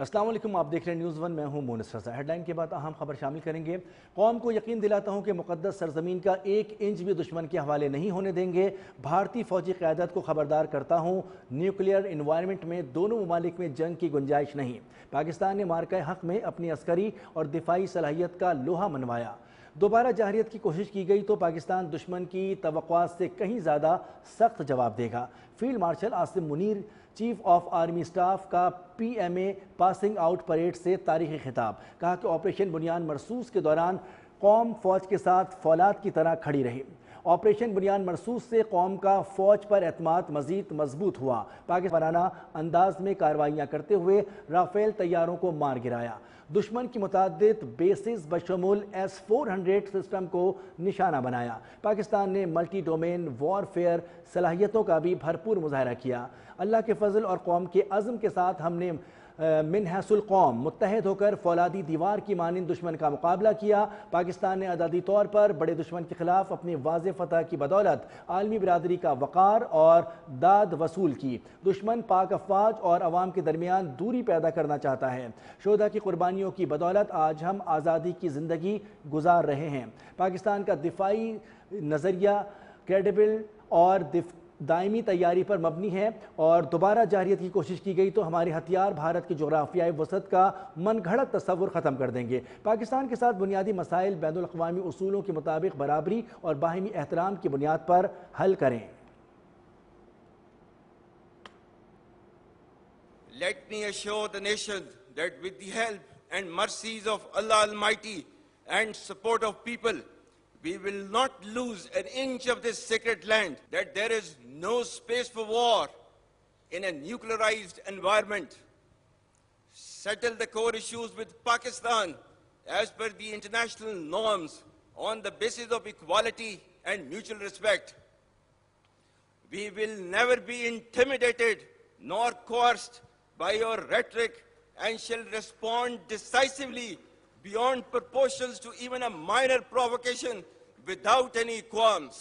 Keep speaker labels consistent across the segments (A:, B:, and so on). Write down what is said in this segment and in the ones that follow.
A: السلام علیکم، آپ دیکھ رہے ہیں نیوز ون، میں ہوں مونس رضا۔ ہیڈ لائن کے بعد اہم خبر شامل کریں گے۔ قوم کو یقین دلاتا ہوں کہ مقدس سرزمین کا 1 انچ بھی دشمن کے حوالے نہیں ہونے دیں گے۔ بھارتی فوجی قیادت کو خبردار کرتا ہوں، نیوکلیئر انوائرمنٹ میں دونوں ممالک میں جنگ کی گنجائش نہیں۔ پاکستان نے مارکہ حق میں اپنی عسکری اور دفاعی صلاحیت کا لوہا منوایا۔ دوبارہ جارحیت کی کوشش کی گئی تو پاکستان دشمن کی توقعات سے کہیں زیادہ سخت جواب دے گا۔ Field marshal Asim Munir chief of army staff کا P M A passing out parade سے تاریخی خطاب۔ کہا کہ آپریشن بنیان مرصوص کے دوران قوم فوج کے ساتھ فولاد کی طرح کھڑی رہی۔ آپریشن بنیان مرصوص سے قوم کا فوج پر اعتماد مزید مضبوط ہوا۔ پاکستانانہ انداز میں کارروائیاں کرتے ہوئے رافیل طیاروں کو مار گرایا۔ دشمن کی متعدد بیسز بشمول S-400 سسٹم کو نشانہ بنایا۔ پاکستان نے ملٹی ڈومین وار فیئر صلاحیتوں کا بھی بھرپور مظاہرہ کیا۔ اللہ کے فضل اور قوم کے عزم کے ساتھ ہم نے من حیث القوم متحد ہو کر فولادی دیوار کی مانند دشمن کا مقابلہ کیا۔ پاکستان نے عددی طور پر بڑے دشمن کے خلاف اپنی واضح فتح کی بدولت عالمی برادری کا وقار اور داد وصول کی۔ دشمن پاک افواج اور عوام کے درمیان دوری پیدا کرنا چاہتا ہے۔ شہداء کی قربانیوں کی بدولت آج ہم آزادی کی زندگی گزار رہے ہیں۔ پاکستان کا دفاعی نظریہ کریڈیبل اور دائمی تیاری پر مبنی ہے اور دوبارہ جارحیت کی کوشش کی گئی تو ہمارے ہتھیار بھارت کی جغرافیائی وسعت کا من گھڑت تصور ختم کر دیں گے۔ پاکستان کے ساتھ بنیادی مسائل بین الاقوامی اصولوں کے مطابق برابری اور باہمی احترام کی بنیاد پر حل کریں۔
B: Let me assure the nation that with the help and mercies of Allah Almighty and support of people, we will not lose an inch of this sacred land, that there is no space for war in a nuclearized environment. Settle the core issues with Pakistan as per the international norms on the basis of equality and mutual respect. We will never be intimidated nor coerced by your rhetoric and shall respond decisively beyond proportions to even a minor provocation without any qualms.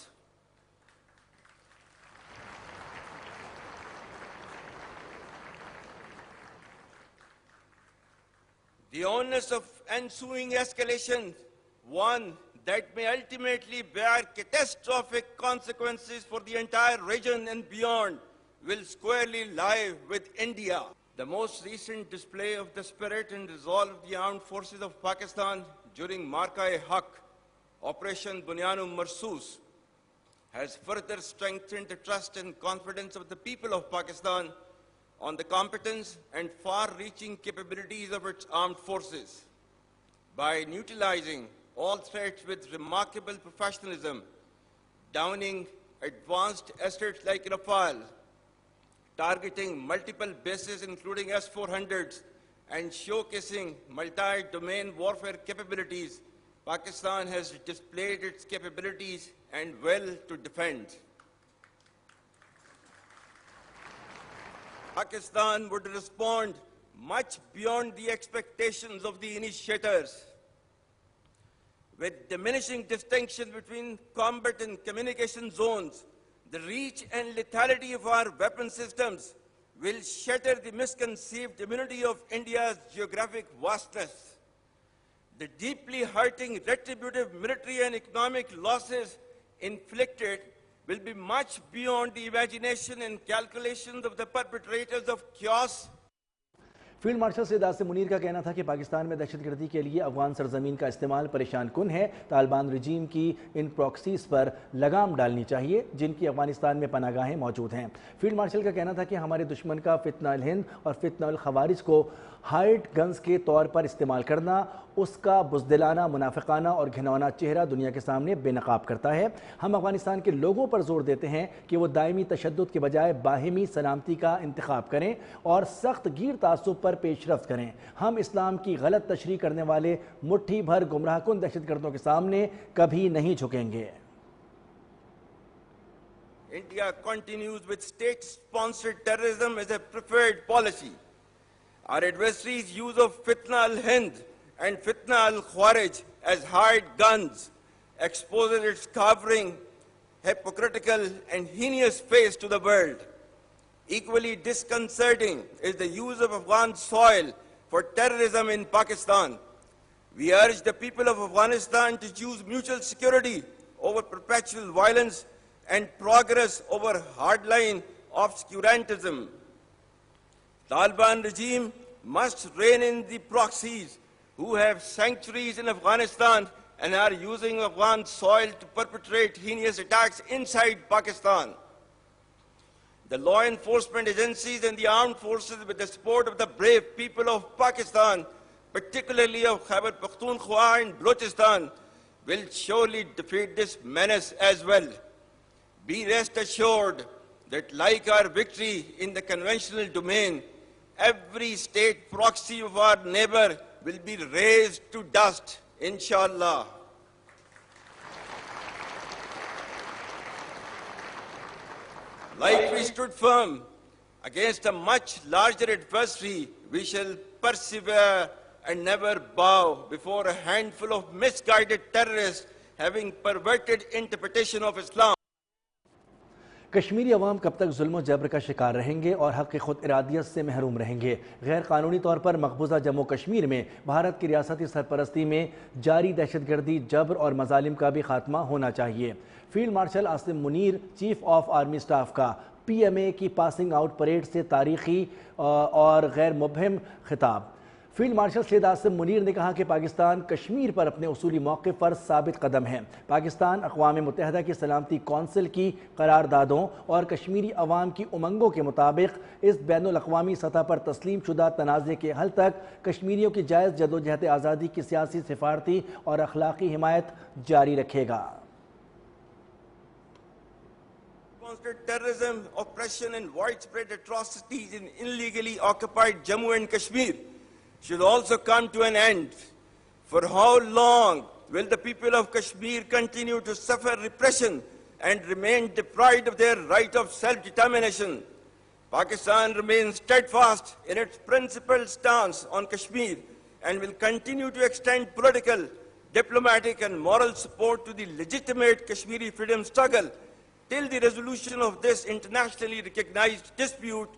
B: The onus of ensuing escalation, one that may ultimately bear catastrophic consequences for the entire region and beyond, will squarely lie with India. The most recent display of the spirit and resolve of the armed forces of Pakistan during Marka-e-Haq, Operation Bunyan Marsoos, has further strengthened the trust and confidence of the people of Pakistan on the competence and far-reaching capabilities of its armed forces. By neutralizing all threats with remarkable professionalism, downing advanced assets like Rafale, targeting multiple bases including S-400s, and showcasing multi-domain warfare capabilities, Pakistan has displayed its capabilities and will to defend. Pakistan would respond much beyond the expectations of the initiators. With diminishing distinction between combat and communication zones, the reach and lethality of our weapon systems will shatter the misconceived immunity of India's geographic vastness. The deeply hurting retributive military and economic losses inflicted will be much beyond the imagination and calculations of the perpetrators of chaos.
A: Field marshal Syed Asim Munir کا کہنا تھا کہ پاکستان میں دہشت گردی کے لیے افغان سرزمین کا استعمال پریشان کن ہے۔ طالبان رجیم کی ان پراکسیز پر لگام ڈالنی چاہیے جن کی افغانستان میں پناہ گاہیں موجود ہیں۔ فیلڈ مارشل کا کہنا تھا کہ ہمارے دشمن کا فتنہ الہند اور فتنہ الخوارج کو ہائٹ گنز کے طور پر استعمال کرنا اس کا بزدلانہ، منافقانہ اور گھنونا چہرہ دنیا کے سامنے بے نقاب کرتا ہے۔ ہم افغانستان کے لوگوں پر زور دیتے ہیں کہ وہ دائمی تشدد کے بجائے باہمی سلامتی کا انتخاب کریں اور سخت گیر تعصب پر پیش رفت کریں۔ ہم اسلام کی غلط تشریح کرنے والے مٹھی بھر گمراہ کن دہشت گردوں کے سامنے کبھی نہیں جھکیں گے۔
B: India continues with state-sponsored terrorism as a preferred policy. Our adversaries' use of Fitna al-Hind and Fitna al-Khwarij as hired guns exposes its cowering, hypocritical and heinous face to the world. Equally disconcerting is the use of Afghan soil for terrorism in Pakistan. We urge the people of Afghanistan to choose mutual security over perpetual violence and progress over hardline obscurantism. Taliban regime must rein in the proxies who have sanctuaries in Afghanistan and are using Afghan soil to perpetrate heinous attacks inside Pakistan. The law enforcement agencies and the armed forces, with the support of the brave people of Pakistan, particularly of Khyber Pakhtunkhwa and Balochistan, will surely defeat this menace as well. Be rest assured that, like our victory in the conventional domain, every state proxy of our neighbor will be razed to dust, inshallah. Like we stood firm against a much larger adversary, we shall persevere and never bow before a handful of misguided terrorists having perverted interpretation of Islam.
A: Kashmiri عوام کب تک ظلم و جبر کا شکار رہیں گے اور حق خود ارادیت سے محروم رہیں گے؟ غیر قانونی طور پر مقبوضہ جموں کشمیر میں بھارت کی ریاستی سرپرستی میں جاری دہشت گردی، جبر اور مظالم کا بھی خاتمہ ہونا چاہیے۔ Field marshal Asim Munir, chief of army staff کا پی ایم اے کی پاسنگ آؤٹ پریڈ سے تاریخی اور غیر مبہم خطاب۔ فیلڈ مارشل سید عاصم منیر نے کہا کہ پاکستان کشمیر پر اپنے اصولی موقف پر ثابت قدم ہے۔ پاکستان اقوام متحدہ کی سلامتی کونسل کی قراردادوں اور کشمیری عوام کی امنگوں کے مطابق اس بین الاقوامی سطح پر تسلیم شدہ تنازع کے حل تک کشمیریوں کی جائز جدوجہد آزادی کی سیاسی، سفارتی اور اخلاقی حمایت جاری رکھے گا۔
B: Terrorism, oppression and widespread atrocities in illegally occupied Jammu and Kashmir should also come to an end. For how long will the people of Kashmir continue to suffer repression and remain deprived of their right of self-determination? Pakistan remains steadfast in its principled stance on Kashmir and will continue to extend political, diplomatic and moral support to the legitimate Kashmiri freedom struggle till the resolution of this internationally recognized dispute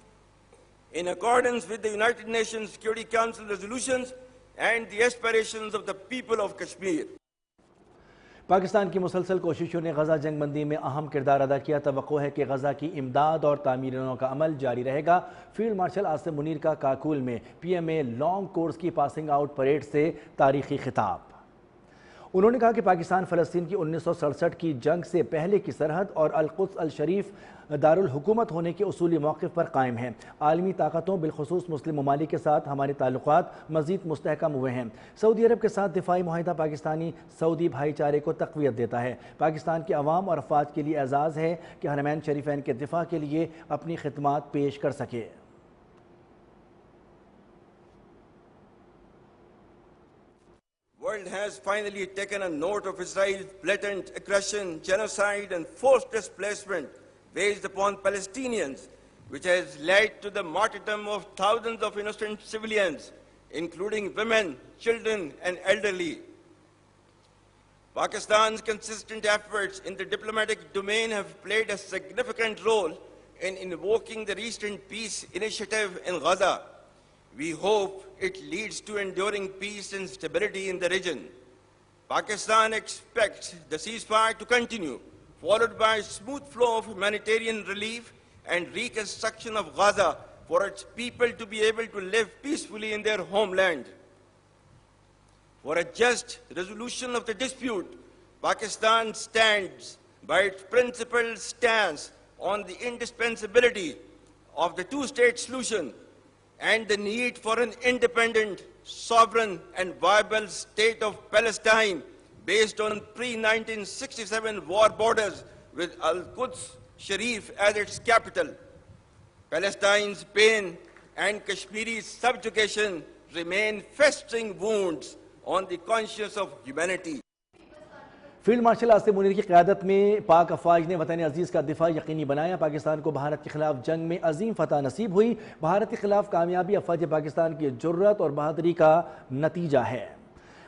B: in accordance with the United Nations Security Council resolutions and the aspirations of the people of Kashmir.
A: Pakistan کی مسلسل کوششوں نے غزہ جنگ بندی میں اہم کردار ادا کیا۔ توقع ہے کہ غزہ کی امداد اور تعمیروں کا عمل جاری رہے گا۔ فیلڈ مارشل عاصم منیر کا کاکول میں P M A long course کی پاسنگ آؤٹ پریڈ سے تاریخی خطاب۔ انہوں نے کہا کہ پاکستان فلسطین کی 1967 کی جنگ سے پہلے کی سرحد اور القدس الشریف دارالحکومت ہونے کے اصولی موقف پر قائم ہے۔ عالمی طاقتوں بالخصوص مسلم ممالک کے ساتھ ہمارے تعلقات مزید مستحکم ہوئے ہیں۔ سعودی عرب کے ساتھ دفاعی معاہدہ پاکستانی سعودی بھائی چارے کو تقویت دیتا ہے۔ پاکستان کے عوام اور افواج کے لیے اعزاز ہے کہ حرمین شریفین کے دفاع کے لیے اپنی خدمات پیش کر سکے۔
B: The world has finally taken a note of Israel's blatant aggression, genocide and forced displacement based upon Palestinians, which has led to the martyrdom of thousands of innocent civilians, including women, children and elderly. Pakistan's consistent efforts in the diplomatic domain have played a significant role in invoking the recent peace initiative in Gaza. We hope it leads to enduring peace and stability in the region. Pakistan expects the ceasefire to continue, followed by a smooth flow of humanitarian relief and reconstruction of Gaza for its people to be able to live peacefully in their homeland. For a just resolution of the dispute, Pakistan stands by its principled stance on the indispensability of the two-state solution and the need for an independent, sovereign and viable state of Palestine based on pre-1967 war borders with Al-Quds Sharif as its capital. Palestine's pain and Kashmiri's subjugation remain festering wounds on the conscience of humanity.
A: Field marshal Asim Munir کی قیادت میں پاک افواج نے وطن عزیز کا دفاع یقینی بنایا۔ پاکستان کو بھارت کے خلاف جنگ میں عظیم فتح نصیب ہوئی۔ بھارت کے خلاف کامیابی افواج پاکستان کی جرات اور بہادری کا نتیجہ ہے۔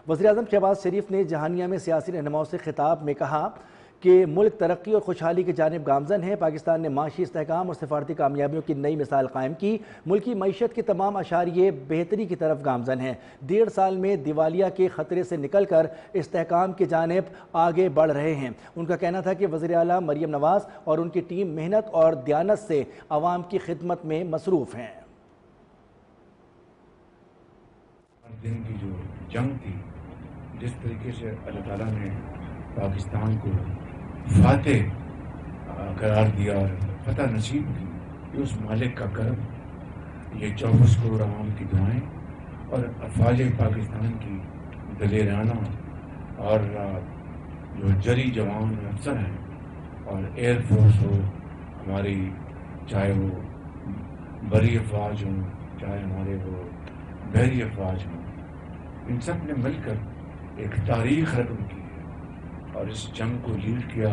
A: وزیر اعظم شہباز شریف نے جہانیہ میں سیاسی رہنماؤں سے خطاب میں کہا کہ ملک ترقی اور خوشحالی کی جانب گامزن ہے۔ پاکستان نے معاشی استحکام اور سفارتی کامیابیوں کی نئی مثال قائم کی۔ ملکی معیشت کے تمام اشاریے بہتری کی طرف گامزن ہیں۔ 1.5 سال میں دیوالیہ کے خطرے سے نکل کر استحکام کی جانب آگے بڑھ رہے ہیں۔ ان کا کہنا تھا کہ وزیر اعلیٰ مریم نواز اور ان کی ٹیم محنت اور دیانت سے عوام کی خدمت میں مصروف ہیں۔
C: دن کی جو جنگ تھی، جس طریقے سے اللہ تعالیٰ نے پاکستان کو فاتح قرار دیا اور فتح نصیب کی، یہ اس مالک کا کرم، یہ 24 کروڑ عوام کی دعائیں اور افواج پاکستان کی دلیرانہ اور جو جری جوان افسر ہیں اور ایئر فورس ہو ہماری، چاہے وہ بری افواج ہوں چاہے ہمارے وہ بحری افواج ہوں، ان سب نے مل کر ایک تاریخ رقم کی ہے۔ اور اس جنگ کو لیڈ کیا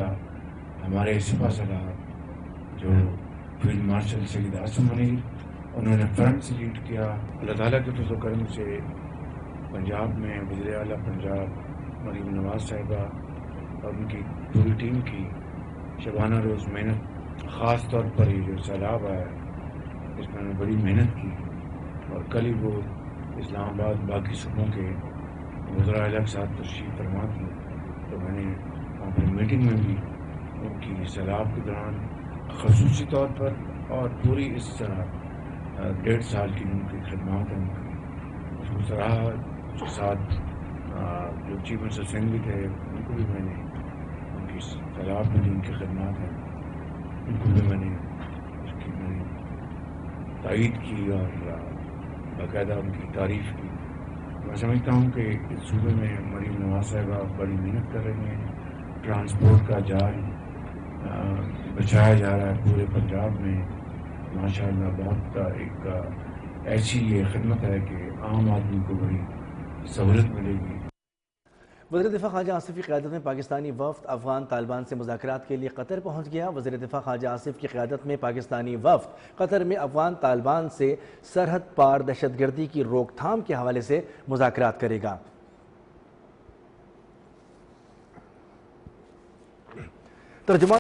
C: ہمارے سپہ سالار جو فیلڈ مارشل سید عاصم منیر، انہوں نے فرنٹ سے لیڈ کیا۔ اللہ تعالیٰ کے فضل و کرم سے پنجاب میں وزیر اعلیٰ پنجاب مریم نواز صاحبہ اور ان کی پوری ٹیم کی شبانہ روز محنت، خاص طور پر یہ جو سیلاب آیا اس میں نے بڑی محنت کی، اور کل ہی وہ اسلام آباد باقی صوبوں کے وزراء اعلیٰ کے ساتھ تشریف فرما تھی، تو میں نے وہاں پر میٹنگ میں بھی ان کی سیلاب کے دوران خصوصی طور پر اور پوری اس طرح 1.5 سال کی ان کی خدمات ہیں اس کو سراہا۔ اس کے ساتھ جو چیف منسٹر اسمبلی تھے ان کو بھی میں نے ان کی سیلاب میں جو ان کی خدمات ہیں ان کو بھی میں نے اس کی میں نے تائید کی اور باقاعدہ ان کی تعریف کی۔ میں سمجھتا ہوں کہ اس صوبے میں مریم نواز صاحبہ بڑی محنت کر رہی ہیں، ٹرانسپورٹ کا جال بچایا جا رہا ہے پورے پنجاب میں، ماشاء اللہ بہت ایک ایسی یہ خدمت ہے کہ عام آدمی کو بڑی سہولت ملے گی۔
A: وزیر دفاع خواجہ آصف کی قیادت میں پاکستانی وفد افغان طالبان سے مذاکرات کے لیے قطر پہنچ گیا۔ وزیر دفاع خواجہ آصف کی قیادت میں پاکستانی وفد قطر میں افغان طالبان سے سرحد پار دہشت گردی کی روک تھام کے حوالے سے مذاکرات کرے گا۔ ترجمان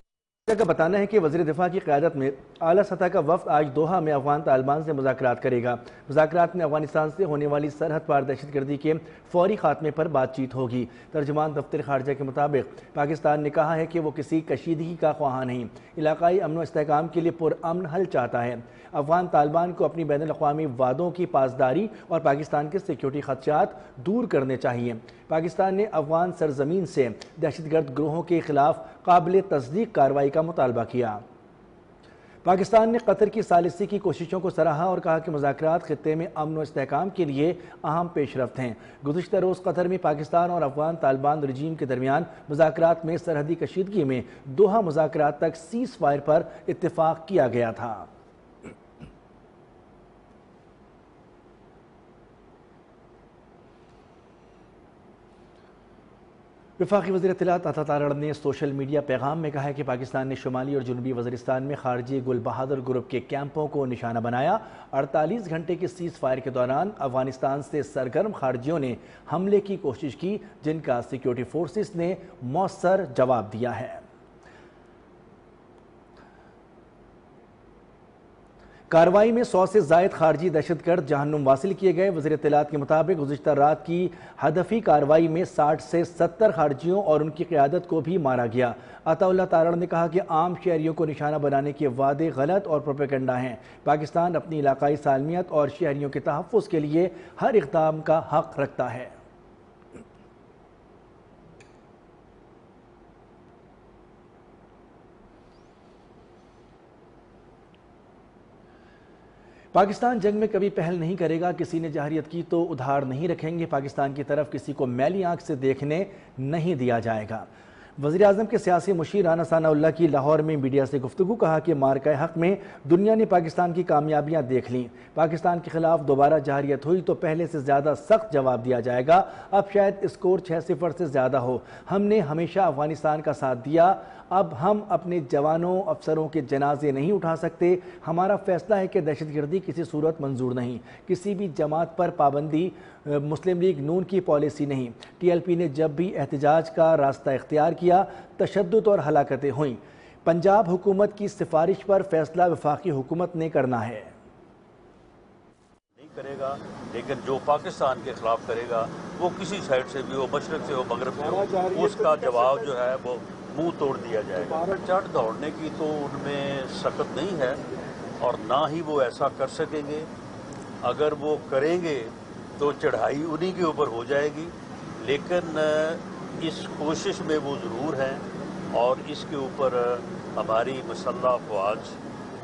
A: کا بتانا ہے کہ وزیر دفاع کی قیادت میں اعلیٰ سطح کا وفد آج دوحہ میں افغان طالبان سے مذاکرات کرے گا۔ مذاکرات میں افغانستان سے ہونے والی سرحد پار دہشت گردی کے فوری خاتمے پر بات چیت ہوگی۔ ترجمان دفتر خارجہ کے مطابق پاکستان نے کہا ہے کہ وہ کسی کشیدگی کا خواہاں نہیں، علاقائی امن و استحکام کے لیے پرامن حل چاہتا ہے۔ افغان طالبان کو اپنی بین الاقوامی وعدوں کی پاسداری اور پاکستان کے سیکیورٹی خدشات دور کرنے چاہیے۔ پاکستان نے افغان سرزمین سے دہشت گرد گروہوں کے خلاف قابل تصدیق کارروائی کا مطالبہ کیا۔ پاکستان نے قطر کی ثالثی کی کوششوں کو سراہا اور کہا کہ مذاکرات خطے میں امن و استحکام کے لیے اہم پیش رفت ہیں۔ گزشتہ روز قطر میں پاکستان اور افغان طالبان رجیم کے درمیان مذاکرات میں سرحدی کشیدگی میں دوحہ مذاکرات تک سیز فائر پر اتفاق کیا گیا تھا۔ وفاقی وزیر اطلاعات عطا تارڑ نے سوشل میڈیا پیغام میں کہا ہے کہ پاکستان نے شمالی اور جنوبی وزیرستان میں خارجی گل بہادر گروپ کے کیمپوں کو نشانہ بنایا۔ 48 گھنٹے کے سیز فائر کے دوران افغانستان سے سرگرم خارجیوں نے حملے کی کوشش کی، جن کا سیکیورٹی فورسز نے مؤثر جواب دیا ہے۔ کارروائی میں 100 سے زائد خارجی دہشت گرد جہنم واصل کیے گئے۔ وزیر اطلاعات کے مطابق گزشتہ رات کی ہدفی کارروائی میں 60 سے 70 خارجیوں اور ان کی قیادت کو بھی مارا گیا۔ عطا اللہ تارڑ نے کہا کہ عام شہریوں کو نشانہ بنانے کے وعدے غلط اور پروپیگنڈا ہیں۔ پاکستان اپنی علاقائی سالمیت اور شہریوں کے تحفظ کے لیے ہر اقدام کا حق رکھتا ہے۔ پاکستان جنگ میں کبھی پہل نہیں کرے گا، کسی نے جارحیت کی تو ادھار نہیں رکھیں گے، پاکستان کی طرف کسی کو میلی آنکھ سے دیکھنے نہیں دیا جائے گا۔ وزیر اعظم کے سیاسی مشیر رانا ثناء اللہ کی لاہور میں میڈیا سے گفتگو، کہا کہ مارکہ حق میں دنیا نے پاکستان کی کامیابیاں دیکھ لیں، پاکستان کے خلاف دوبارہ جارحیت ہوئی تو پہلے سے زیادہ سخت جواب دیا جائے گا، اب شاید اسکور 6-0 سے زیادہ ہو، ہم نے ہمیشہ افغانستان کا ساتھ دیا، اب ہم اپنے جوانوں افسروں کے جنازے نہیں اٹھا سکتے. ہمارا فیصلہ ہے کہ دہشت گردی کسی صورت منظور نہیں. کسی بھی جماعت پر پابندی مسلم لیگ نون کی پالیسی نہیں. ٹی ایل پی نے جب بھی احتجاج کا راستہ اختیار کیا تشدد اور ہلاکتیں ہوئیں. پنجاب حکومت کی سفارش پر فیصلہ وفاقی حکومت نے کرنا ہے.
D: نہیں کرے گا، لیکن جو پاکستان کے خلاف کرے گا وہ کسی سائڈ سے بھی ہو، مشرق سے ہو، مغرب سے ہو، اس کا جواب جو ہے وہ منہ توڑ دیا جائے گا. چڑھ دوڑنے کی تو ان میں سخت نہیں ہے اور نہ ہی وہ ایسا کر سکیں گے. اگر وہ کریں گے تو چڑھائی انہی کے اوپر ہو جائے گی، لیکن اس کوشش میں وہ ضرور ہیں اور اس کے اوپر ہماری مسلح افواج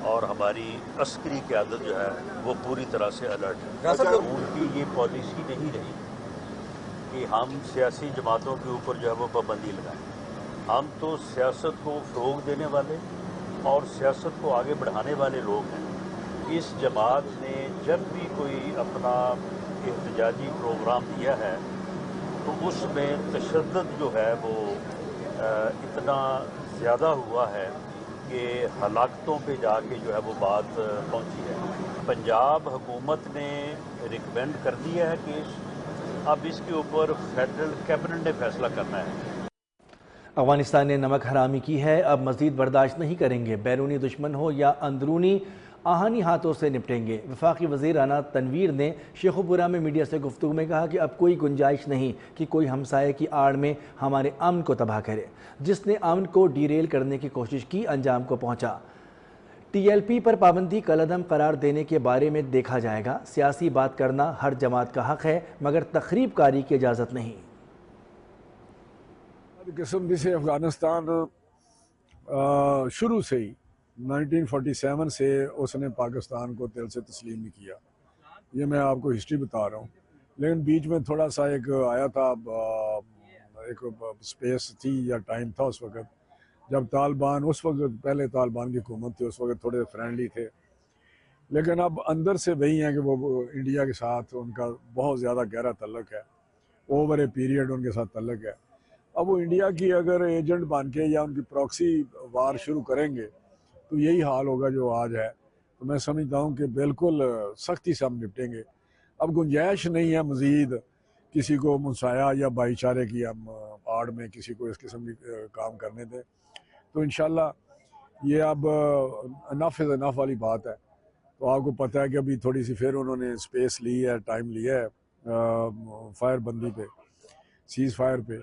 D: اور ہماری عسکری قیادت جو ہے وہ پوری طرح سے الرٹ ہے. ان کی یہ پالیسی نہیں رہی کہ ہم سیاسی جماعتوں کے اوپر جو ہے وہ پابندی لگائیں. ہم تو سیاست کو فروغ دینے والے اور سیاست کو آگے بڑھانے والے لوگ ہیں. اس جماعت نے جب بھی کوئی اپنا احتجاجی پروگرام دیا ہے تو اس میں تشدد جو ہے وہ اتنا زیادہ ہوا ہے کہ ہلاکتوں پہ جا کے جو ہے وہ بات پہنچی ہے. پنجاب حکومت نے ریکمینڈ کر دیا ہے کیس، اب اس کے اوپر فیڈرل کیبنٹ نے فیصلہ کرنا ہے.
A: افغانستان نے نمک حرامی کی ہے، اب مزید برداشت نہیں کریں گے. بیرونی دشمن ہو یا اندرونی آہنی ہاتھوں سے نپٹیں گے. وفاقی وزیر رانا تنویر نے شیخوپورہ میں میڈیا سے گفتگو میں کہا کہ اب کوئی گنجائش نہیں کہ کوئی ہمسائے کی آڑ میں ہمارے امن کو تباہ کرے. جس نے امن کو ڈیریل کرنے کی کوشش کی انجام کو پہنچا. ٹی ایل پی پر پابندی کالعدم قرار دینے کے بارے میں دیکھا جائے گا. سیاسی بات کرنا ہر جماعت کا حق ہے مگر تخریب کاری کی اجازت نہیں.
E: قسم سے افغانستان شروع سے ہی 1947 سے اس نے پاکستان کو دل سے تسلیم نہیں کیا. یہ میں آپ کو ہسٹری بتا رہا ہوں، لیکن بیچ میں تھوڑا سا ایک آیا تھا، ایک سپیس تھی یا ٹائم تھا اس وقت جب طالبان، اس وقت پہلے طالبان کی حکومت تھی، اس وقت تھوڑے فرینڈلی تھے. لیکن اب اندر سے وہی ہیں کہ وہ انڈیا کے ساتھ ان کا بہت زیادہ گہرا تعلق ہے، اوور اے پیریڈ ان کے ساتھ تعلق ہے. اب وہ انڈیا کی اگر ایجنٹ بن کے یا ان کی پراکسی وار شروع کریں گے تو یہی حال ہوگا جو آج ہے. تو میں سمجھتا ہوں کہ بالکل سختی سے ہم نپٹیں گے. اب گنجائش نہیں ہے مزید کسی کو مسایا یا بھائی چارے کی ہم آڑ میں کسی کو اس قسم کی کام کرنے دیں. تو انشاءاللہ یہ اب انف از انف والی بات ہے. تو آپ کو پتہ ہے کہ ابھی تھوڑی سی پھر انہوں نے سپیس لی ہے، ٹائم لیا ہے فائر بندی پہ، سیز فائر پہ.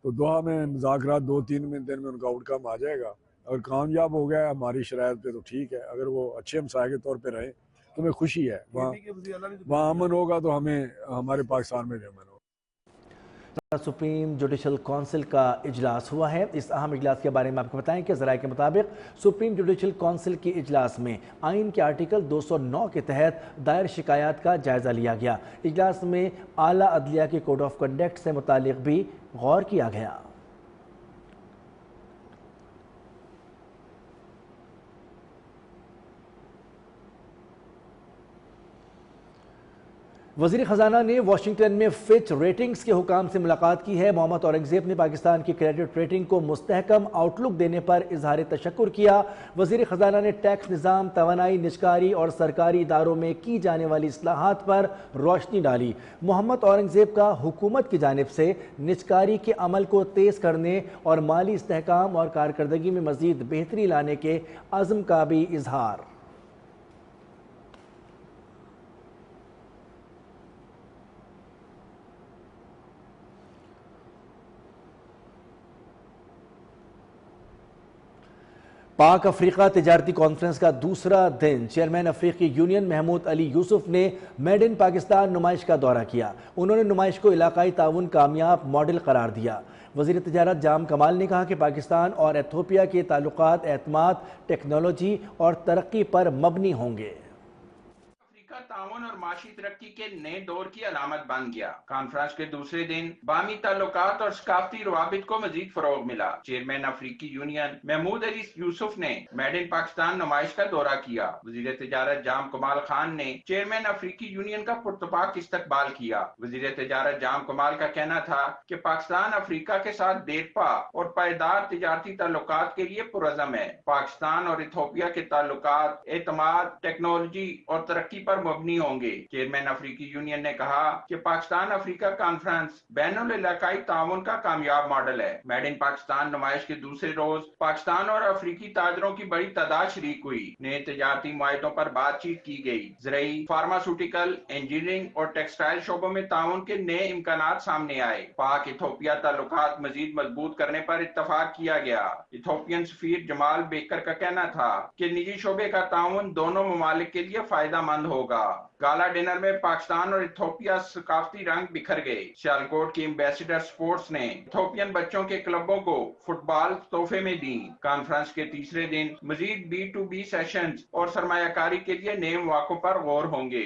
E: تو دوحہ میں مذاکرات 2-3 دن میں ان کا آؤٹ کم آ جائے گا. اگر کامیاب ہو گیا ہماری شرائط پہ تو ٹھیک ہے، اگر وہ اچھے ہمسائے کے طور پہ رہیں تو ہمیں خوشی ہے. وہاں امن ہوگا تو ہمیں ہمارے پاکستان میں بھی امن ہوگا.
A: سپریم جوڈیشل کونسل کا اجلاس ہوا ہے. اس اہم اجلاس کے بارے میں آپ کو بتائیں کہ ذرائع کے مطابق سپریم جوڈیشل کونسل کے اجلاس میں آئین کے آرٹیکل 209 کے تحت دائر شکایات کا جائزہ لیا گیا. اجلاس میں اعلیٰ عدلیہ کے کوڈ آف کنڈکٹ سے متعلق بھی غور کیا گیا. وزیر خزانہ نے واشنگٹن میں فچ ریٹنگز کے حکام سے ملاقات کی ہے. محمد اورنگزیب نے پاکستان کی کریڈٹ ریٹنگ کو مستحکم آؤٹ لک دینے پر اظہار تشکر کیا. وزیر خزانہ نے ٹیکس نظام، توانائی، نجکاری اور سرکاری اداروں میں کی جانے والی اصلاحات پر روشنی ڈالی. محمد اورنگزیب کا حکومت کی جانب سے نجکاری کے عمل کو تیز کرنے اور مالی استحکام اور کارکردگی میں مزید بہتری لانے کے عزم کا بھی اظہار. پاک افریقہ تجارتی کانفرنس کا دوسرا دن چیئرمین افریقی یونین محمود علی یوسف نے میڈ ان پاکستان نمائش کا دورہ کیا. انہوں نے نمائش کو علاقائی تعاون کامیاب ماڈل قرار دیا. وزیر تجارت جام کمال نے کہا کہ پاکستان اور ایتھوپیا کے تعلقات اعتماد، ٹیکنالوجی اور ترقی پر مبنی ہوں گے.
F: کا تعاون اور معاشی ترقی کے نئے دور کی علامت بن گیا۔ کانفرنس کے دوسرے دن باہمی تعلقات اور ثقافتی روابط کو مزید فروغ ملا۔ چیئرمین افریقی یونین محمود علی یوسف نے میڈ ان پاکستان نمائش کا دورہ کیا۔ وزیر تجارت جام کمال خان نے چیئرمین افریقی یونین کا پرتپاک استقبال کیا۔ وزیر تجارت جام کمال کا کہنا تھا کہ پاکستان افریقہ کے ساتھ دیرپا اور پائیدار تجارتی تعلقات کے لیے پرعزم ہے۔ پاکستان اور ایتھوپیا کے تعلقات اعتماد، ٹیکنالوجی اور ترقی پر مبنی ہوں گے۔ چیئرمین افریقی یونین نے کہا کہ پاکستان افریقہ کانفرنس بین العلاقائی تعاون کا کامیاب ماڈل ہے۔ میڈ ان پاکستان نمائش کے دوسرے روز پاکستان اور افریقی تاجروں کی بڑی تعداد شریک ہوئی۔ نئے تجارتی معاہدوں پر بات چیت کی گئی۔ زرعی، فارماسوٹیکل، انجینئرنگ اور ٹیکسٹائل شعبوں میں تعاون کے نئے امکانات سامنے آئے۔ پاک ایتھوپیا تعلقات مزید مضبوط کرنے پر اتفاق کیا گیا۔ ایتھوپین سفیر جمال بیکر کا کہنا تھا کہ نجی شعبے کا تعاون دونوں ممالک کے لیے فائدہ مند ہوگا۔ گالا ڈنر میں پاکستان اور ایتھوپیا ثقافتی رنگ بکھر گئے۔ سیالکوٹ کی ایمبیسیڈر سپورٹس نے ایتھوپین بچوں کے کلبوں کو فٹ بال تحفے میں دیں۔ کانفرنس کے تیسرے دن مزید B2B سیشنز اور سرمایہ کاری کے لیے نئے مواقع پر غور ہوں گے۔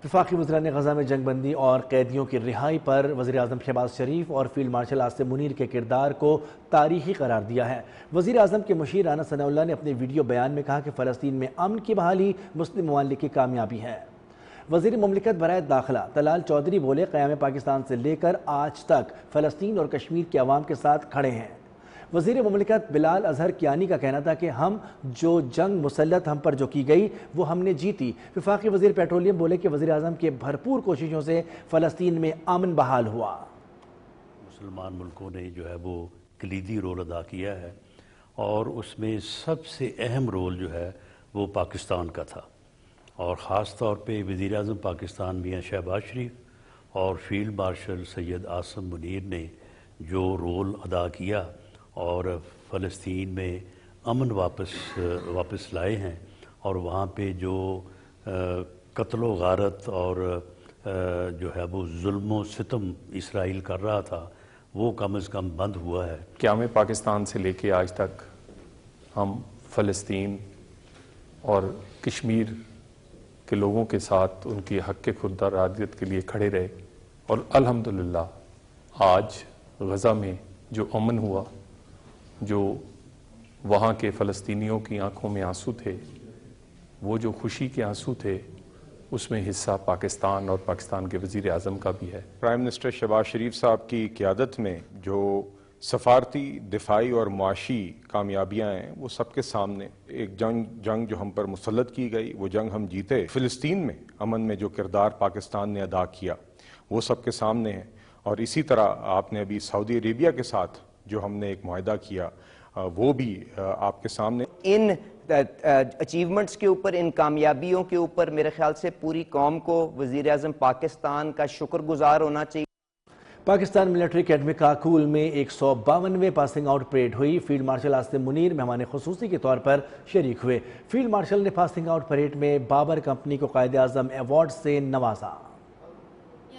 A: وفاقی وزراء نے غزہ میں جنگ بندی اور قیدیوں کی رہائی پر وزیر اعظم شہباز شریف اور فیلڈ مارشل عاصم منیر کے کردار کو تاریخی قرار دیا ہے۔ وزیر اعظم کے مشیر رانا ثناء اللہ نے اپنے ویڈیو بیان میں کہا کہ فلسطین میں امن کی بحالی مسلم ممالک کی کامیابی ہے۔ وزیر مملکت برائے داخلہ طلال چودھری بولے، قیام پاکستان سے لے کر آج تک فلسطین اور کشمیر کے عوام کے ساتھ کھڑے ہیں۔ وزیر مملکت بلال اظہر کیانی کا کہنا تھا کہ جو جنگ مسلط ہم پر جو کی گئی وہ ہم نے جیتی۔ وفاقی وزیر پیٹرولیم بولے کہ وزیر اعظم کے بھرپور کوششوں سے فلسطین میں امن بحال ہوا۔
D: مسلمان ملکوں نے جو ہے وہ کلیدی رول ادا کیا ہے اور اس میں سب سے اہم رول جو ہے وہ پاکستان کا تھا، اور خاص طور پہ وزیر اعظم پاکستان میاں شہباز شریف اور فیلڈ مارشل سید عاصم منیر نے جو رول ادا کیا اور فلسطین میں امن واپس لائے ہیں، اور وہاں پہ جو قتل و غارت اور جو ہے وہ ظلم و ستم اسرائیل کر رہا تھا وہ کم از کم بند ہوا ہے۔
G: قیام پاکستان سے لے کے آج تک ہم فلسطین اور کشمیر کے لوگوں کے ساتھ ان کی حق خود ارادیت کے لیے کھڑے رہے، اور الحمدللہ آج غزہ میں جو امن ہوا، جو وہاں کے فلسطینیوں کی آنکھوں میں آنسو تھے، وہ جو خوشی کے آنسو تھے، اس میں حصہ پاکستان اور پاکستان کے وزیر اعظم کا بھی ہے۔
H: پرائم منسٹر شہباز شریف صاحب کی قیادت میں جو سفارتی، دفاعی اور معاشی کامیابیاں ہیں وہ سب کے سامنے۔ ایک جنگ جو ہم پر مسلط کی گئی وہ جنگ ہم جیتے۔ فلسطین میں امن میں جو کردار پاکستان نے ادا کیا وہ سب کے سامنے ہے، اور اسی طرح آپ نے ابھی سعودی عربیہ کے ساتھ جو ہم نے ایک معاہدہ کیا وہ بھی آپ کے سامنے۔
I: ان اچیومنٹس کے اوپر، ان کامیابیوں کے اوپر میرے خیال سے پوری قوم کو وزیر اعظم پاکستان کا شکر گزار ہونا چاہیے۔
A: پاکستان ملٹری اکیڈمی کاکول میں 152ویں پاسنگ آؤٹ پریڈ ہوئی۔ فیلڈ مارشل عاصم منیر مہمان خصوصی کے طور پر شریک ہوئے۔ فیلڈ مارشل نے پاسنگ آؤٹ پریڈ میں بابر کمپنی کو قائد اعظم ایوارڈ سے نوازا۔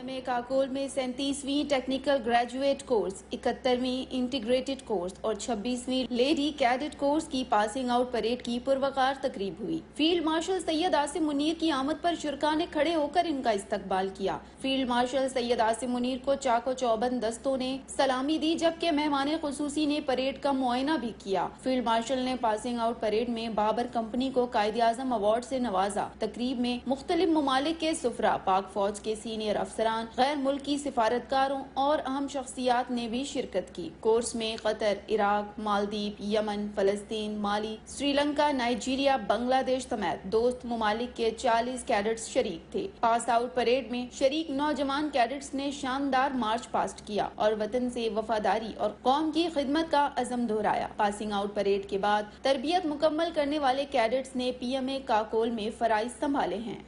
J: میں کاکول میں 37ویں ٹیکنیکل گریجویٹ کورس، 71ویں انٹیگریٹڈ کورس اور 26ویں لیڈی کیڈٹ کورس کی پاسنگ آؤٹ پریڈ کی پروقار تقریب ہوئی۔ فیلڈ مارشل سید عاصم منیر کی آمد پر شرکاء نے کھڑے ہو کر ان کا استقبال کیا۔ فیلڈ مارشل سید عاصم منیر کو چاق و چوبند دستوں نے سلامی دی، جبکہ مہمان خصوصی نے پریڈ کا معائنہ بھی کیا۔ فیلڈ مارشل نے پاسنگ آؤٹ پریڈ میں بابر کمپنی کو قائد اعظم ایوارڈ سے نوازا۔ تقریب میں مختلف ممالک کے سفراء، پاک فوج کے سینئر افسران، غیر ملکی سفارتکاروں اور اہم شخصیات نے بھی شرکت کی۔ کورس میں قطر، عراق، مالدیپ، یمن، فلسطین، مالی، سری لنکا، نائجیریا، بنگلہ دیش سمیت دوست ممالک کے 40 کیڈٹس شریک تھے۔ پاس آؤٹ پریڈ میں شریک نوجوان کیڈٹس نے شاندار مارچ پاسٹ کیا اور وطن سے وفاداری اور قوم کی خدمت کا عزم دہرایا۔ پاسنگ آؤٹ پریڈ کے بعد تربیت مکمل کرنے والے کیڈٹس نے PMA کاکول میں فرائض سنبھالے ہیں۔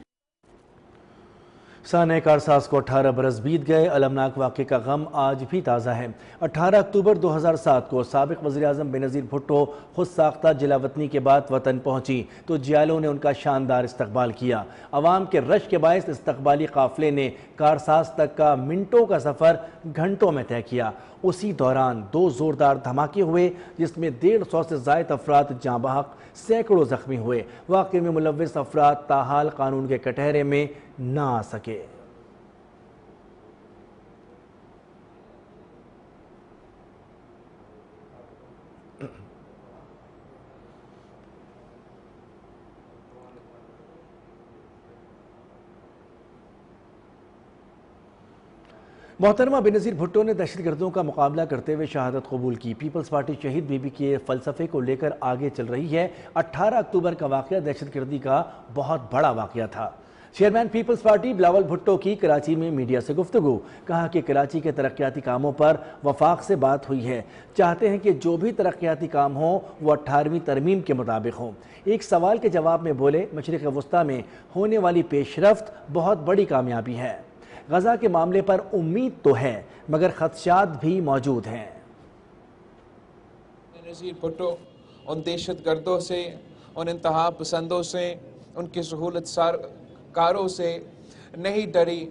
A: سانحہ کارساز کو 18 برس بیت گئے۔ المناک واقعے کا غم آج بھی تازہ ہے۔ 18 اکتوبر 2007 کو سابق وزیر اعظم بینظیر بھٹو خود ساختہ جلا وطنی کے بعد وطن پہنچی تو جیالوں نے ان کا شاندار استقبال کیا۔ عوام کے رش کے باعث استقبالی قافلے نے کارساز تک کا منٹوں کا سفر گھنٹوں میں طے کیا۔ اسی دوران 2 زوردار دھماکے ہوئے جس میں 150 سے زائد افراد جاں بحق، سینکڑوں زخمی ہوئے۔ واقعے میں ملوث افراد تاحال قانون کے کٹہرے میں نہ آ سکے۔ محترمہ بینظیر بھٹو نے دہشت گردوں کا مقابلہ کرتے ہوئے شہادت قبول کی۔ پیپلز پارٹی شہید بی بی کے فلسفے کو لے کر آگے چل رہی ہے۔ 18 اکتوبر کا واقعہ دہشت گردی کا بہت بڑا واقعہ تھا۔ Chairman peoples party Bilawal Bhutto کی کراچی میں میڈیا سے گفتگو، کہا کہ کراچی کے ترقیاتی کاموں پر وفاق سے بات ہوئی ہے، چاہتے ہیں کہ جو بھی ترقیاتی کام ہوں وہ 18ویں ترمیم کے مطابق ہوں۔ ایک سوال کے جواب میں بولے، مشرق وسطیٰ میں ہونے والی پیش رفت بہت بڑی کامیابی ہے۔ غزہ کے معاملے پر امید تو ہے مگر خدشات بھی موجود ہیں۔
K: بینظیر بھٹو ان دہشت گردوں سے، ان انتہا پسندوں سے، ان کے سہولت کاروں سے نہیں ڈری،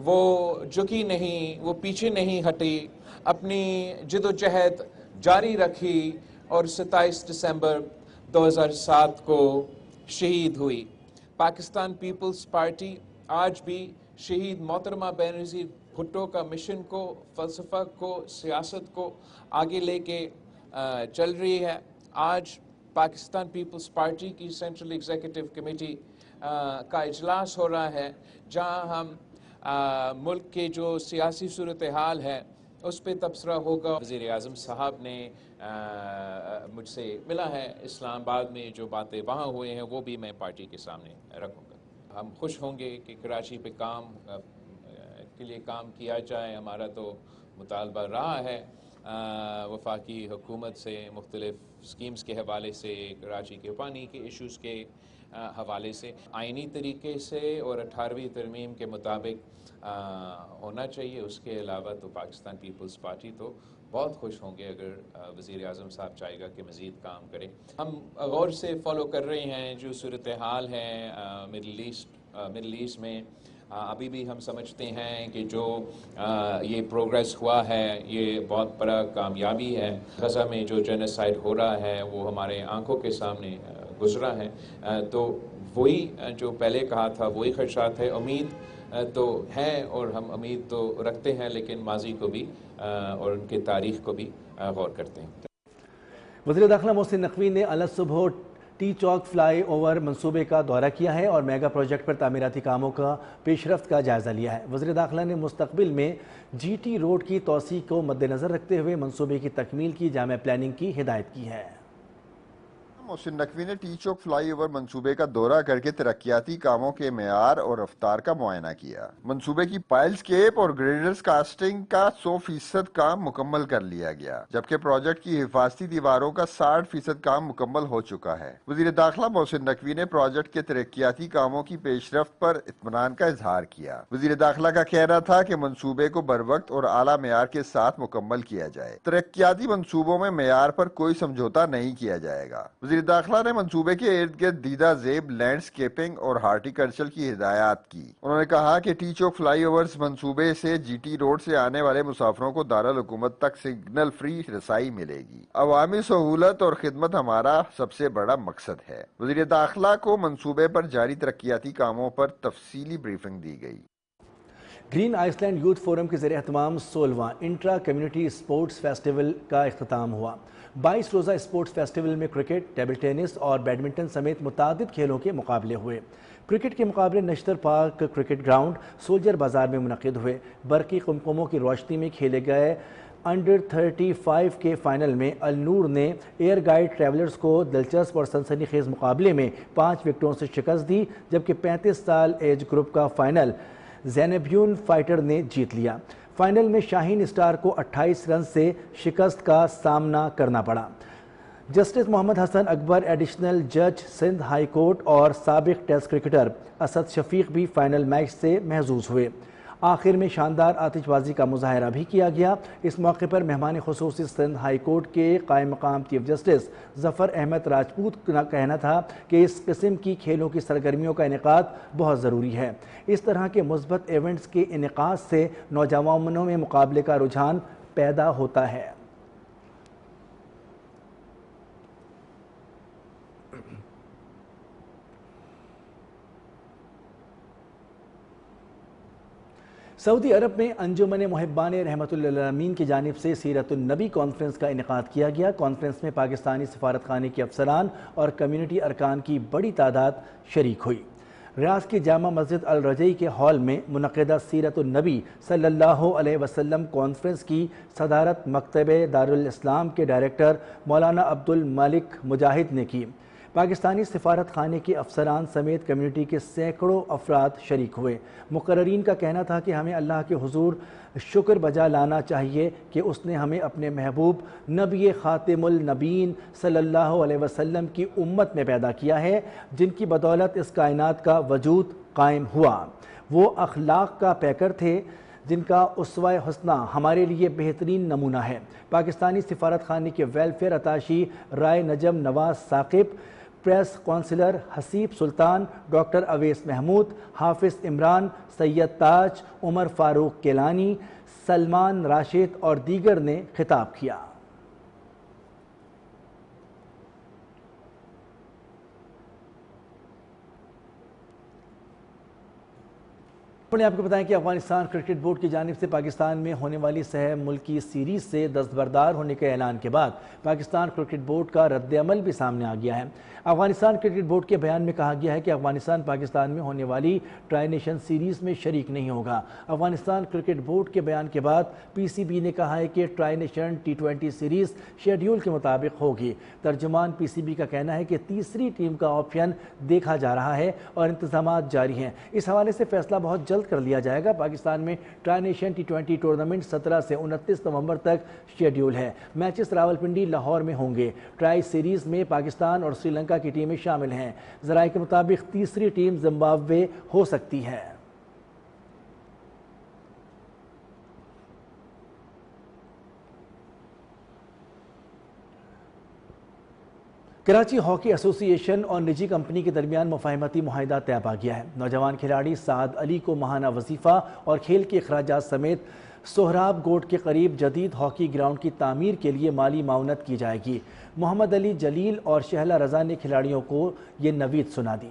K: وہ جھکی نہیں، وہ پیچھے نہیں ہٹی، اپنی جد و جہد جاری رکھی اور 27 دسمبر 2007 کو شہید ہوئی۔ پاکستان پیپلز پارٹی آج بھی شہید محترمہ بینظیر بھٹو کا مشن کو، فلسفہ کو، سیاست کو آگے لے کے چل رہی ہے۔ آج پاکستان پیپلز پارٹی کی سینٹرل ایگزیکٹو کمیٹی کا اجلاس ہو رہا ہے، جہاں ہم ملک کے جو سیاسی صورتحال ہے اس پہ تبصرہ ہوگا۔ وزیر اعظم صاحب نے مجھ سے ملا ہے اسلام آباد میں، جو باتیں وہاں ہوئے ہیں وہ بھی میں پارٹی کے سامنے رکھوں گا۔ ہم خوش ہوں گے کہ کراچی پہ کام کے لیے کام کیا جائے۔ ہمارا تو مطالبہ رہا ہے وفاقی حکومت سے مختلف سکیمز کے حوالے سے، کراچی کے پانی کے ایشوز کے حوالے سے، آئینی طریقے سے اور 18ویں ترمیم کے مطابق ہونا چاہیے۔ اس کے علاوہ تو پاکستان پیپلز پارٹی تو بہت خوش ہوں گے اگر وزیر اعظم صاحب چاہے گا کہ مزید کام کریں۔ ہم غور سے فالو کر رہے ہیں جو صورتحال ہے مڈل ایسٹ میں۔ ابھی بھی ہم سمجھتے ہیں کہ جو یہ پروگریس ہوا ہے یہ بہت بڑا کامیابی ہے۔ غزہ میں جو جینوسائیڈ ہو رہا ہے وہ ہمارے آنکھوں کے سامنے گزرا ہے، تو وہی جو پہلے کہا تھا وہی خدشات ہے۔ امید تو ہے اور ہم امید تو رکھتے ہیں، لیکن ماضی کو بھی اور ان کی تاریخ کو بھی غور کرتے ہیں۔
A: وزیر داخلہ محسن نقوی نے الگ صبح ٹی چوک فلائی اوور منصوبے کا دورہ کیا ہے اور میگا پروجیکٹ پر تعمیراتی کاموں کا پیش رفت کا جائزہ لیا ہے۔ وزیر داخلہ نے مستقبل میں جی ٹی روڈ کی توسیع کو مد نظر رکھتے ہوئے منصوبے کی تکمیل کی جامع پلاننگ کی ہدایت کی ہے۔
L: محسن نقوی نے ٹی چوک فلائی اوور منصوبے کا دورہ کر کے ترقیاتی کاموں کے معیار اور رفتار کا معائنہ کیا۔ منصوبے کی پائل سکیپ اور گریڈرز کاسٹنگ کا 100% کام مکمل کر لیا گیا، جبکہ پروجیکٹ کی حفاظتی دیواروں کا 60% کام مکمل ہو چکا ہے۔ وزیر داخلہ محسن نقوی نے پروجیکٹ کے ترقیاتی کاموں کی پیش رفت پر اطمینان کا اظہار کیا۔ وزیر داخلہ کا کہنا تھا کہ منصوبے کو بروقت اور اعلیٰ معیار کے ساتھ مکمل کیا جائے۔ ترقیاتی منصوبوں میں معیار پر کوئی سمجھوتہ نہیں کیا جائے گا۔ وزیر داخلہ نے منصوبے کے ارد گرد دیدہ زیب لینڈ سکیپنگ اور ہارٹی کلچر کی ہدایات کی۔ انہوں نے کہا کہ ٹی چوک فلائی اوورز منصوبے سے جی ٹی روڈ سے آنے والے مسافروں کو دارالحکومت تک سگنل فری رسائی ملے گی۔ عوامی سہولت اور خدمت ہمارا سب سے بڑا مقصد ہے۔ وزیر داخلہ کو منصوبے پر جاری ترقیاتی کاموں پر تفصیلی بریفنگ دی گئی۔
A: Green ice land youth forum کے زیر اہتمام 16واں انٹرا کمیونٹی اسپورٹس فیسٹیول کا اختتام ہوا۔ 22 روزہ اسپورٹس فیسٹیول میں کرکٹ، ٹیبل ٹینس اور بیڈمنٹن سمیت متعدد کھیلوں کے مقابلے ہوئے۔ کرکٹ کے مقابلے Nishtar park cricket ground soldier بازار میں منعقد ہوئے۔ برقی قمقموں کی روشنی میں کھیلے گئے انڈر 35 کے فائنل میں النور نے ایئر گائیڈ ٹریولرز کو دلچسپ اور سنسنی خیز مقابلے میں 5 وکٹوں سے شکست دی، جبکہ 35 سال ایج گروپ کا فائنل زینبیون فائٹر نے جیت لیا۔ فائنل میں شاہین اسٹار کو 28 رن سے شکست کا سامنا کرنا پڑا۔ جسٹس محمد حسن اکبر ایڈیشنل جج سندھ ہائی کورٹ اور سابق ٹیسٹ کرکٹر اسد شفیق بھی فائنل میچ سے محظوظ ہوئے۔ آخر میں شاندار آتش بازی کا مظاہرہ بھی کیا گیا۔ اس موقع پر مہمان خصوصی سندھ ہائی کورٹ کے قائم مقام چیف جسٹس ظفر احمد راجپوت کا کہنا تھا کہ اس قسم کی کھیلوں کی سرگرمیوں کا انعقاد بہت ضروری ہے۔ اس طرح کے مثبت ایونٹس کے انعقاد سے نوجوانوں میں مقابلے کا رجحان پیدا ہوتا ہے۔ سعودی عرب میں انجمن محبان رحمت للعالمین کی جانب سے سیرت النبی کانفرنس کا انعقاد کیا گیا۔ کانفرنس میں پاکستانی سفارت خانے کے افسران اور کمیونٹی ارکان کی بڑی تعداد شریک ہوئی۔ ریاض کی جامع مسجد الرجائی کے ہال میں منعقدہ سیرت النبی صلی اللہ علیہ وسلم کانفرنس کی صدارت مکتب دارالاسلام کے ڈائریکٹر مولانا عبد المالک مجاہد نے کی۔ پاکستانی سفارت خانے کے افسران سمیت کمیونٹی کے سینکڑوں افراد شریک ہوئے۔ مقررین کا کہنا تھا کہ ہمیں اللہ کے حضور شکر بجا لانا چاہیے کہ اس نے ہمیں اپنے محبوب نبی خاتم النبیین صلی اللہ علیہ وسلم کی امت میں پیدا کیا ہے، جن کی بدولت اس کائنات کا وجود قائم ہوا۔ وہ اخلاق کا پیکر تھے جن کا اسوہ حسنہ ہمارے لیے بہترین نمونہ ہے۔ پاکستانی سفارت خانے کے ویلفیئر اتاشی رائے نجم نواز ثاقب، پریس کونسلر حسیب سلطان، ڈاکٹر اویس محمود، حافظ عمران، سید تاج، عمر فاروق کیلانی، سلمان راشد اور دیگر نے خطاب کیا۔ آپ کو بتائیں کہ افغانستان کرکٹ بورڈ کی جانب سے پاکستان میں ہونے والی سہ ملکی سیریز سے دستبردار ہونے کے اعلان کے بعد پاکستان کرکٹ بورڈ کا رد عمل بھی سامنے آ گیا ہے۔ افغانستان کرکٹ بورڈ کے بیان میں کہا گیا ہے کہ افغانستان پاکستان میں ہونے والی ٹرائی نیشن سیریز میں شریک نہیں ہوگا۔ افغانستان کرکٹ بورڈ کے بیان کے بعد پی سی بی نے کہا ہے کہ try nation T20 series schedule کے مطابق ہوگی۔ ترجمان پی سی بی کا کہنا ہے کہ تیسری ٹیم کا آپشن دیکھا جا رہا ہے اور انتظامات جاری ہیں۔ اس حوالے سے فیصلہ بہت جلد کر لیا جائے گا۔ پاکستان میں ٹرائی نیشن T20 ٹورنامنٹ 17 سے 29 نومبر تک شیڈیول ہے۔ میچز راولپنڈی، لاہور میں ہوں گے۔ ٹرائی سیریز میں پاکستان اور سری لنکا کی ٹیمیں شامل ہیں۔ ذرائع کے مطابق تیسری ٹیم زمبابوے ہو سکتی ہے۔ کراچی ہاکی ایسوسی ایشن اور نجی کمپنی کے درمیان مفاہمتی معاہدہ طے پا گیا ہے۔ نوجوان کھلاڑی سعد علی کو ماہانہ وظیفہ اور کھیل کے اخراجات سمیت سہراب گوٹ کے قریب جدید ہاکی گراؤنڈ کی تعمیر کے لیے مالی معاونت کی جائے گی۔ محمد علی جلیل اور شہلا رضا نے کھلاڑیوں کو یہ نوید سنا دی۔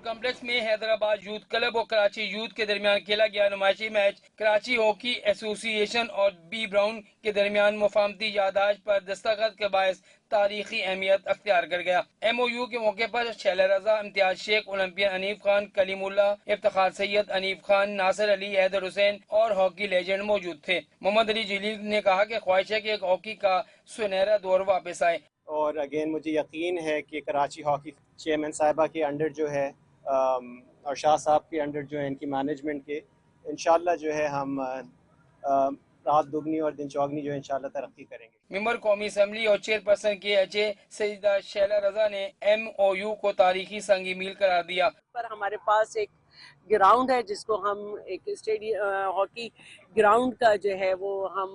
M: کمپلیکس میں حیدرآباد یوتھ کلب اور کراچی یوتھ کے درمیان کھیلا گیا نمائشی میچ کراچی ہاکی ایسوسی ایشن اور بی براؤن کے درمیان مفاہمتی یادداشت پر دستخط کے باعث تاریخی اہمیت اختیار کر گیا۔ ایم او یو کے موقع پر شیلا رضا، امتیاز شیخ، اولمپئن انیف خان، کلیم اللہ، افتخار سید، انیف خان، ناصر علی، حیدر حسین اور ہاکی لیجنڈ موجود تھے۔ محمد علی جلیل نے کہا کہ خواہش ہے کہ ہاکی کا سنہرا دور واپس آئے۔
N: اور اگین مجھے یقین ہے کہ کراچی ہاکی چیئرمین صاحبہ کے انڈر جو ہے اور شاہ صاحب کے انڈر جو ہے ان کی مینجمنٹ کے انشاءاللہ جو ہے ہم رات دگنی اور دن چوگنی جو ہے انشاءاللہ ترقی کریں گے۔
M: ممبر قومی اسمبلی اور چیئرپرسن کے ایچ.اے سیدہ شیلا رضا نے ایم او یو کو تاریخی سنگ میل قرار دیا۔
O: پر ہمارے پاس ایک گراؤنڈ ہے جس کو ہم ایک اسٹیڈیم ہاکی گراؤنڈ کا جو ہے وہ ہم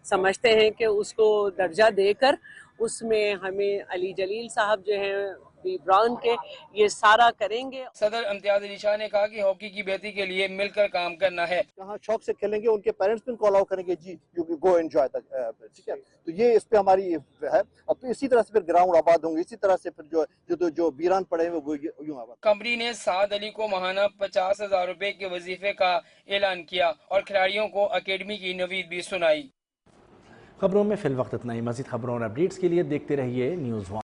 O: سمجھتے ہیں کہ اس کو درجہ دے کر اس میں ہمیں علی جلیل صاحب جو ہیں بی براؤن کے یہ سارا کریں گے۔
M: صدر امتیاز علی شاہ نے کہا کہ ہاکی کی بہتری کے لیے مل کر کام کرنا ہے۔
P: جہاں شوق سے کھیلیں گے ان کے پیرنٹس بھی کال آؤٹ کریں گے جی یو گو انجوائے تک، ٹھیک ہے، تو یہ اس پہ ہماری ہے۔ اب اسی طرح سے پھر گراؤنڈ آباد ہوں گے، اسی طرح سے پھر جو بیران پڑے ہوئے وہ یوں آباد۔
M: کمپنی نے سعد علی کو ماہانہ 50,000 روپے کے وظیفے کا اعلان کیا اور کھلاڑیوں کو اکیڈمی کی نوید بھی سنائی۔
A: خبروں میں فی الوقت اتنا ہی۔ مزید خبروں اور اپڈیٹس کے لیے دیکھتے رہیے نیوز 1۔